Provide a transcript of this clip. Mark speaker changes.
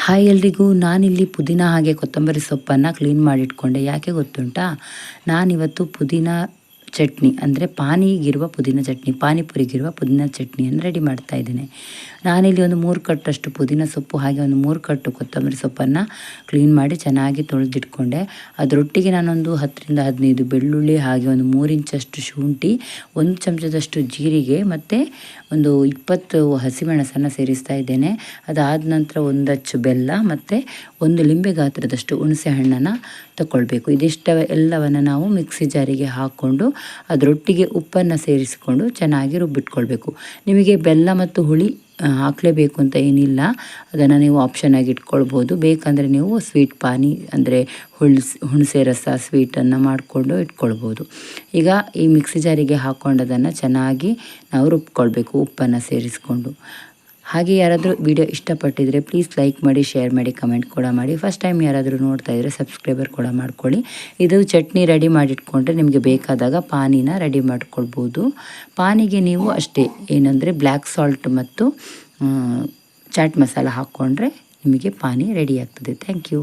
Speaker 1: Hi ಎಲ್ರಿಗೂ, ನಾನಿಲ್ಲಿ ಪುದೀನ ಹಾಗೆ ಕೊತ್ತಂಬರಿ ಸೊಪ್ಪನ್ನು ಕ್ಲೀನ್ ಮಾಡಿಟ್ಕೊಂಡೆ. ಯಾಕೆ ಗೊತ್ತುಂಟಾ, ನಾನಿವತ್ತು ಪುದೀನ ಚಟ್ನಿ ಅಂದರೆ ಪಾನಿಗಿರುವ ಪುದೀನ ಚಟ್ನಿ, ಪಾನಿಪುರಿಗಿರುವ ಪುದೀನ ಚಟ್ನಿಯನ್ನು ರೆಡಿ ಮಾಡ್ತಾ ಇದ್ದೇನೆ. ನಾನಿಲ್ಲಿ ಒಂದು 3 ಕಟ್ಟಷ್ಟು ಪುದೀನ ಸೊಪ್ಪು ಹಾಗೆ ಒಂದು 3 ಕಟ್ಟು ಕೊತ್ತಂಬರಿ ಸೊಪ್ಪನ್ನು ಕ್ಲೀನ್ ಮಾಡಿ ಚೆನ್ನಾಗಿ ತೊಳೆದಿಟ್ಕೊಂಡೆ. ಅದರೊಟ್ಟಿಗೆ ನಾನೊಂದು 10ರಿಂದ 15 ಬೆಳ್ಳುಳ್ಳಿ ಹಾಗೆ ಒಂದು 3 ಇಂಚಷ್ಟು ಶುಂಠಿ, 1 ಚಮಚದಷ್ಟು ಜೀರಿಗೆ ಮತ್ತು ಒಂದು 20 ಹಸಿಮೆಣಸನ್ನು ಸೇರಿಸ್ತಾ ಇದ್ದೇನೆ. ಅದಾದ ನಂತರ 1 ಅಚ್ಚು ಬೆಲ್ಲ ಮತ್ತು 1 ಲಿಂಬೆ ಗಾತ್ರದಷ್ಟು ಹುಣಸೆ ಹಣ್ಣನ್ನು ತಗೊಳ್ಬೇಕು. ಎಲ್ಲವನ್ನು ನಾವು ಮಿಕ್ಸಿ ಜಾರಿಗೆ ಹಾಕ್ಕೊಂಡು ಅದರೊಟ್ಟಿಗೆ ಉಪ್ಪನ್ನು ಸೇರಿಸಿಕೊಂಡು ಚೆನ್ನಾಗಿ ರುಬ್ಬಿಟ್ಕೊಳ್ಬೇಕು. ನಿಮಗೆ ಬೆಲ್ಲ ಮತ್ತು ಹುಳಿ ಹಾಕಲೇಬೇಕು ಅಂತ ಏನಿಲ್ಲ, ಅದನ್ನು ನೀವು ಆಪ್ಷನ್ ಆಗಿ ಇಟ್ಕೊಳ್ಬೋದು. ಬೇಕಂದರೆ ನೀವು ಸ್ವೀಟ್ ಪಾನಿ ಅಂದರೆ ಹುಣಸೆ ರಸ ಸ್ವೀಟನ್ನು ಮಾಡಿಕೊಂಡು ಇಟ್ಕೊಳ್ಬೋದು. ಈಗ ಈ ಮಿಕ್ಸಿ ಜಾರಿಗೆ ಹಾಕ್ಕೊಂಡದನ್ನು ಚೆನ್ನಾಗಿ ನಾವು ರುಬ್ಕೊಳ್ಬೇಕು ಉಪ್ಪನ್ನು ಸೇರಿಸ್ಕೊಂಡು. ಹಾಗೆ ಯಾರಾದರೂ ವಿಡಿಯೋ ಇಷ್ಟಪಟ್ಟಿದ್ರೆ ಪ್ಲೀಸ್ ಲೈಕ್ ಮಾಡಿ, ಶೇರ್ ಮಾಡಿ, ಕಮೆಂಟ್ ಕೂಡ ಮಾಡಿ. ಫಸ್ಟ್ ಟೈಮ್ ಯಾರಾದರೂ ನೋಡ್ತಾ ಇದ್ದರೆ ಸಬ್ಸ್ಕ್ರೈಬರ್ ಕೂಡ ಮಾಡ್ಕೊಳ್ಳಿ. ಇದು ಚಟ್ನಿ ರೆಡಿ ಮಾಡಿಟ್ಕೊಂಡ್ರೆ ನಿಮಗೆ ಬೇಕಾದಾಗ ಪಾನಿನ ರೆಡಿ ಮಾಡ್ಕೊಳ್ಬೋದು. ಪಾನಿಗೆ ನೀವು ಅಷ್ಟೇ ಏನಂದರೆ ಬ್ಲ್ಯಾಕ್ ಸಾಲ್ಟ್ ಮತ್ತು ಚಾಟ್ ಮಸಾಲ ಹಾಕ್ಕೊಂಡ್ರೆ ನಿಮಗೆ ಪಾನಿ ರೆಡಿ ಆಗ್ತದೆ. Thank you.